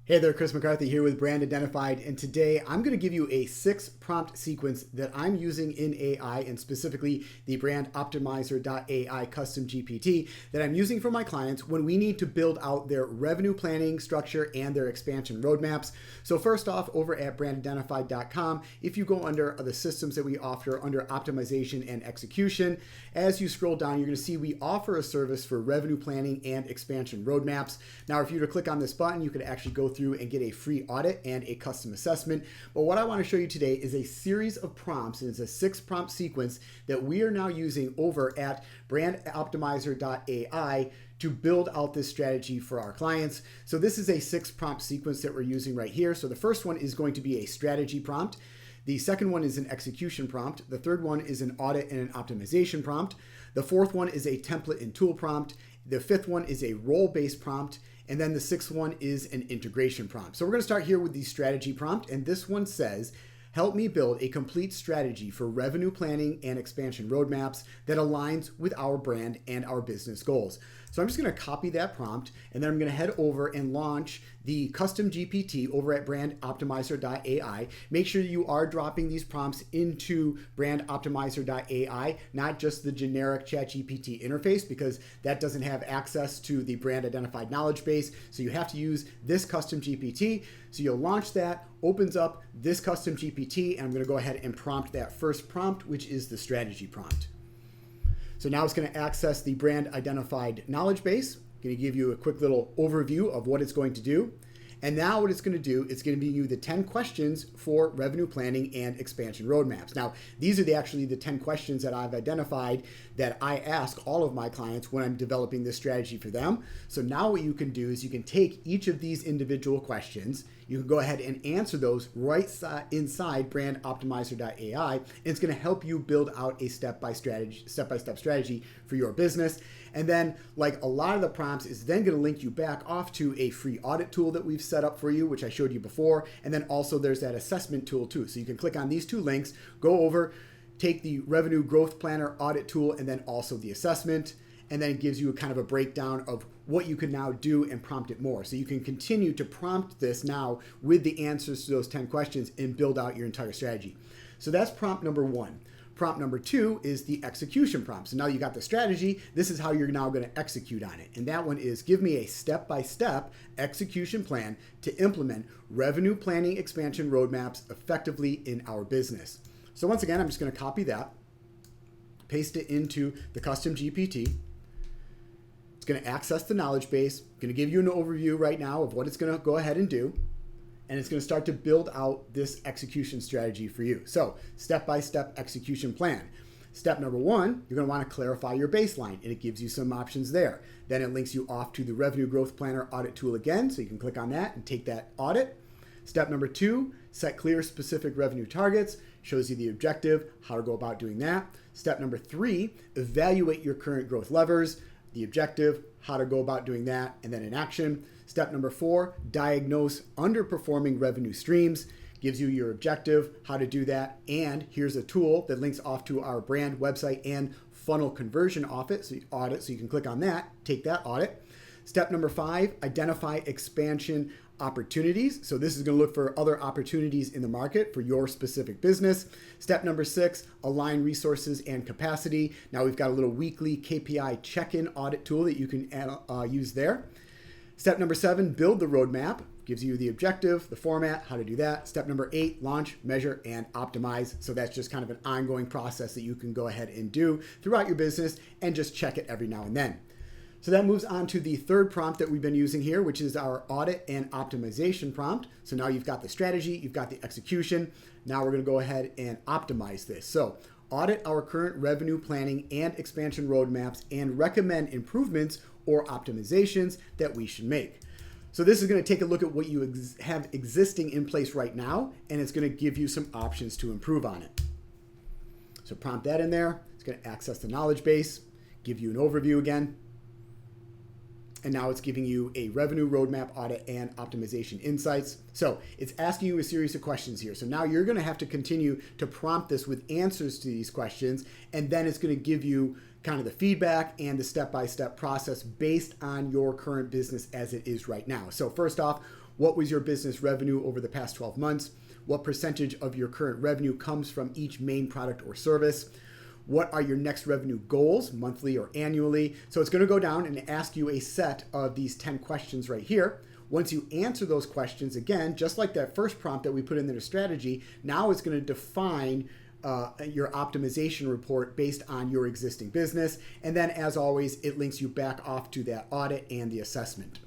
Hey there, Chris McCarthy here with Brand Identified, and today I'm going to give you a 6-prompt sequence that I'm using in AI, and specifically the BrandOptimizer.AI custom GPT that I'm using for my clients when we need to build out their revenue planning structure and their expansion roadmaps. So first off, over at BrandIdentified.com, if you go under the systems that we offer under optimization and execution, as you scroll down, you're going to see we offer a service for revenue planning and expansion roadmaps. Now, if you were to click on this button, you could actually go through and get a free audit and a custom assessment. But what I want to show you today is a series of prompts, and it's a 6-prompt sequence that we are now using over at BrandOptimizer.AI to build out this strategy for our clients. So this is a 6-prompt sequence that we're using right here. So the first one is going to be a strategy prompt. The second one is an execution prompt. The third one is an audit and an optimization prompt. The fourth one is a template and tool prompt. The fifth one is a role-based prompt. And then the sixth one is an integration prompt. So we're going to start here with the strategy prompt. And this one says, help me build a complete strategy for revenue planning and expansion roadmaps that aligns with our brand and our business goals. So I'm just going to copy that prompt, and then I'm going to head over and launch the custom GPT over at BrandOptimizer.AI. Make sure you are dropping these prompts into BrandOptimizer.AI, not just the generic ChatGPT interface, because that doesn't have access to the brand identified knowledge base. So you have to use this custom GPT. So you'll launch that, opens up this custom GPT, and I'm going to go ahead and prompt that first prompt, which is the strategy prompt. So now it's going to access the brand identified knowledge base. I'm going to give you a quick little overview of what it's going to do. And now what it's going to do, it's going to give you the 10 questions for revenue planning and expansion roadmaps. Now, these are actually the 10 questions that I've identified that I ask all of my clients when I'm developing this strategy for them. So now what you can do is you can take each of these individual questions, you can go ahead and answer those right inside BrandOptimizer.AI, and it's going to help you build out a step-by-step strategy for your business. And then, like a lot of the prompts, is then going to link you back off to a free audit tool that we've set up for you, which I showed you before. And then also there's that assessment tool too. So you can click on these two links, go over, take the revenue growth planner audit tool, and then also the assessment. And then it gives you a kind of a breakdown of what you can now do and prompt it more. So you can continue to prompt this now with the answers to those 10 questions and build out your entire strategy. So that's prompt number 1. Prompt number 2 is the execution prompt. So now you got the strategy. This is how you're now going to execute on it. And that one is, give me a step-by-step execution plan to implement revenue planning expansion roadmaps effectively in our business. So once again, I'm just going to copy that, paste it into the custom GPT. It's going to access the knowledge base. I'm going to give you an overview right now of what it's going to go ahead and do. And it's going to start to build out this execution strategy for you. So step-by-step execution plan. Step number 1, you're going to want to clarify your baseline, and it gives you some options there. Then it links you off to the Revenue Growth Planner audit tool again, so you can click on that and take that audit. Step number 2, set clear specific revenue targets, shows you the objective, how to go about doing that. Step number 3, evaluate your current growth levers, the objective, how to go about doing that, and then in action. Step number 4, diagnose underperforming revenue streams, gives you your objective, how to do that, and here's a tool that links off to our brand website and funnel conversion audit, so you can click on that, take that audit. Step number 5, identify expansion opportunities. So this is going to look for other opportunities in the market for your specific business. Step number 6, align resources and capacity. Now we've got a little weekly KPI check-in audit tool that you can use there. Step number 7, build the roadmap. Gives you the objective, the format, how to do that. Step number 8, launch, measure, and optimize. So that's just kind of an ongoing process that you can go ahead and do throughout your business and just check it every now and then. So that moves on to the third prompt that we've been using here, which is our audit and optimization prompt. So now you've got the strategy, you've got the execution. Now we're going to go ahead and optimize this. So audit our current revenue planning and expansion roadmaps and recommend improvements or optimizations that we should make. So this is going to take a look at what you have existing in place right now, and it's going to give you some options to improve on it. So prompt that in there. It's going to access the knowledge base, give you an overview again. And now it's giving you a revenue roadmap audit and optimization insights. So it's asking you a series of questions here. So now you're going to have to continue to prompt this with answers to these questions, and then it's going to give you kind of the feedback and the step-by-step process based on your current business as it is right now. So first off, What was your business revenue over the past 12 months? What percentage of your current revenue comes from each main product or service? What are your next revenue goals, monthly or annually? So it's going to go down and ask you a set of these 10 questions right here. Once you answer those questions, again, just like that first prompt that we put in there, strategy, now it's going to define your optimization report based on your existing business. And then, as always, it links you back off to that audit and the assessment.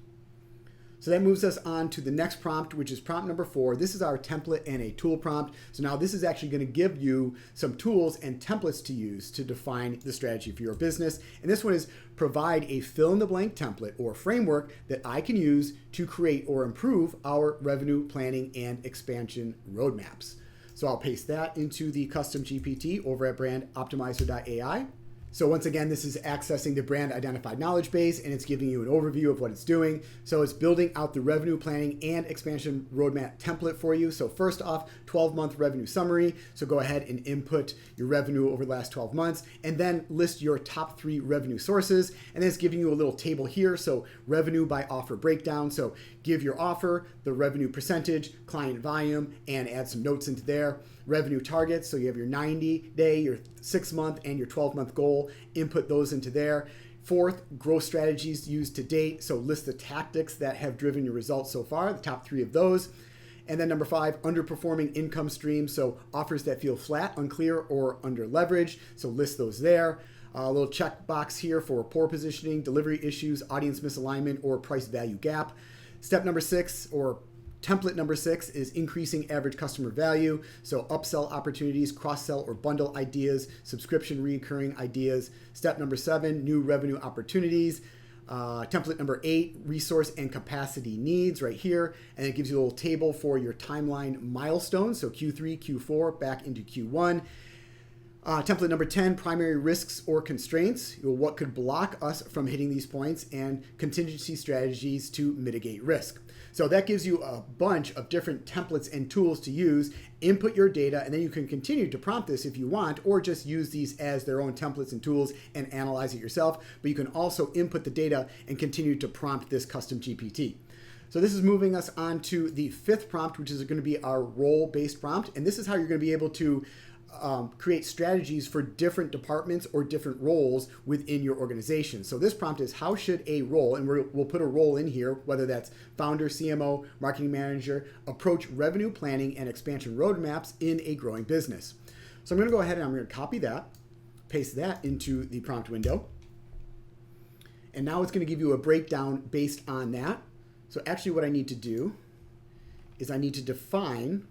So that moves us on to the next prompt, which is prompt number 4. This is our template and a tool prompt. So now this is actually going to give you some tools and templates to use to define the strategy for your business. And this one is provide a fill-in-the-blank template or framework that I can use to create or improve our revenue planning and expansion roadmaps. So I'll paste that into the custom GPT over at BrandOptimizer.AI. So once again, this is accessing the brand identified knowledge base, and it's giving you an overview of what it's doing. So it's building out the revenue planning and expansion roadmap template for you. So first off, 12-month revenue summary. So go ahead and input your revenue over the last 12 months, and then list your top 3 revenue sources. And then it's giving you a little table here. So revenue by offer breakdown. So give your offer, the revenue percentage, client volume, and add some notes into there. Revenue targets, so you have your 90-day, your 6-month, and your 12-month goal. Input those into there. 4th, growth strategies used to date. So list the tactics that have driven your results so far, the top 3 of those. And then number 5, underperforming income streams. So offers that feel flat, unclear, or under leveraged. So list those there. A little check box here for poor positioning, delivery issues, audience misalignment, or price value gap. Step number 6, or template number 6, is increasing average customer value. So upsell opportunities, cross-sell or bundle ideas, subscription recurring ideas. Step number 7, new revenue opportunities. Template number 8, resource and capacity needs right here. And it gives you a little table for your timeline milestones. So Q3, Q4, back into Q1. Template number 10, primary risks or constraints. What could block us from hitting these points, and contingency strategies to mitigate risk. So that gives you a bunch of different templates and tools to use. Input your data, and then you can continue to prompt this if you want, or just use these as their own templates and tools and analyze it yourself. But you can also input the data and continue to prompt this custom GPT. So this is moving us on to the 5th prompt, which is going to be our role-based prompt. And this is how you're going to be able to create strategies for different departments or different roles within your organization. So this prompt is, how should a role, and we'll put a role in here, whether that's founder, CMO, marketing manager, approach revenue planning and expansion roadmaps in a growing business. So I'm going to go ahead and I'm going to copy that, paste that into the prompt window. And now it's going to give you a breakdown based on that. So actually what I need to do is I need to define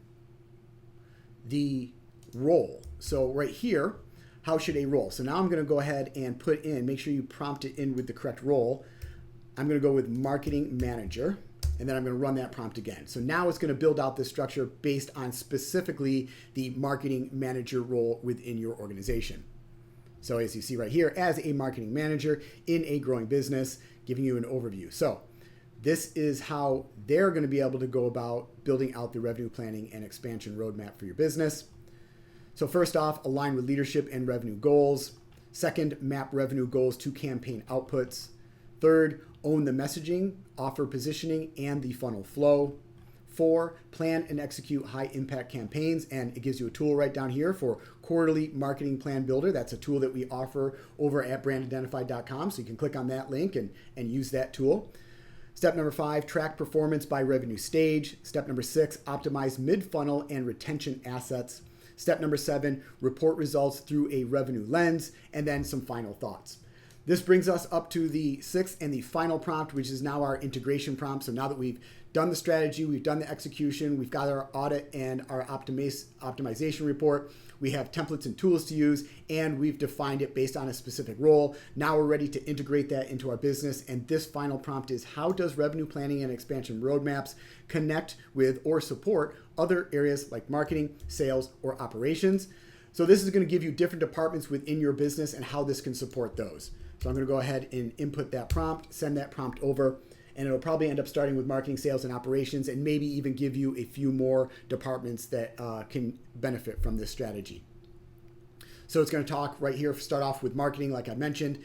the role. So right here, how should a role? So now I'm going to go ahead and put in, make sure you prompt it in with the correct role. I'm going to go with marketing manager, and then I'm going to run that prompt again. So now it's going to build out this structure based on specifically the marketing manager role within your organization. So as you see right here, as a marketing manager in a growing business, giving you an overview. So this is how they're going to be able to go about building out the revenue planning and expansion roadmap for your business. So first off, align with leadership and revenue goals. 2nd, map revenue goals to campaign outputs. 3rd, own the messaging, offer positioning, and the funnel flow. 4, plan and execute high impact campaigns. And it gives you a tool right down here for quarterly marketing plan builder. That's a tool that we offer over at BrandIdentify.com. So you can click on that link and use that tool. Step number 5, track performance by revenue stage. Step number 6, optimize mid-funnel and retention assets. Step number 7, report results through a revenue lens, and then some final thoughts. This brings us up to the 6th and the final prompt, which is now our integration prompt. So now that we've done the strategy, we've done the execution, we've got our audit and our optimization report, we have templates and tools to use, and we've defined it based on a specific role. Now we're ready to integrate that into our business. And this final prompt is, how does revenue planning and expansion roadmaps connect with or support other areas like marketing, sales, or operations? So this is going to give you different departments within your business and how this can support those. So I'm going to go ahead and input that prompt, send that prompt over, and it'll probably end up starting with marketing, sales, and operations, and maybe even give you a few more departments that can benefit from this strategy. So it's going to talk right here, start off with marketing, like I mentioned.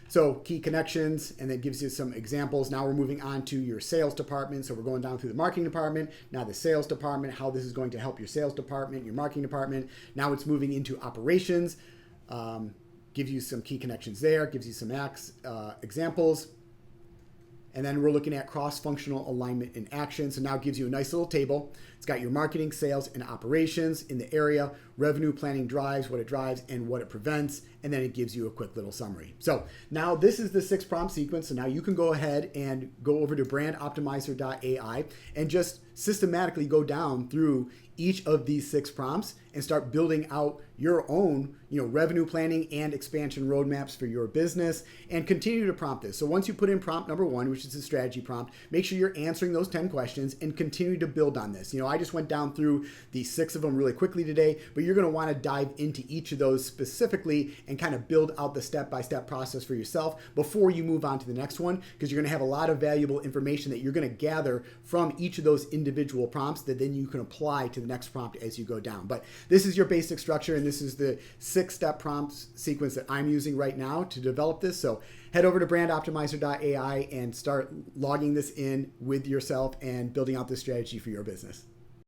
So key connections, and then gives you some examples. Now we're moving on to your sales department. So we're going down through the marketing department, now the sales department, how this is going to help your sales department, your marketing department. Now it's moving into operations. Gives you some key connections there, gives you some examples. And then we're looking at cross-functional alignment in action. So now it gives you a nice little table. It's got your marketing, sales, and operations in the area, revenue planning drives, what it drives, and what it prevents. And then it gives you a quick little summary. So now this is the 6-prompt sequence. So now you can go ahead and go over to BrandOptimizer.AI and just systematically go down through each of these 6 prompts and start building out your own, revenue planning and expansion roadmaps for your business, and continue to prompt this. So once you put in prompt number 1, which is the strategy prompt, make sure you're answering those 10 questions and continue to build on this. I just went down through the 6 of them really quickly today, but you're going to want to dive into each of those specifically and kind of build out the step-by-step process for yourself before you move on to the next one, because you're going to have a lot of valuable information that you're going to gather from each of those individual prompts that then you can apply to the next prompt as you go down. But this is your basic structure, and this is the 6-step prompt sequence that I'm using right now to develop this. So head over to BrandOptimizer.AI and start logging this in with yourself and building out this strategy for your business.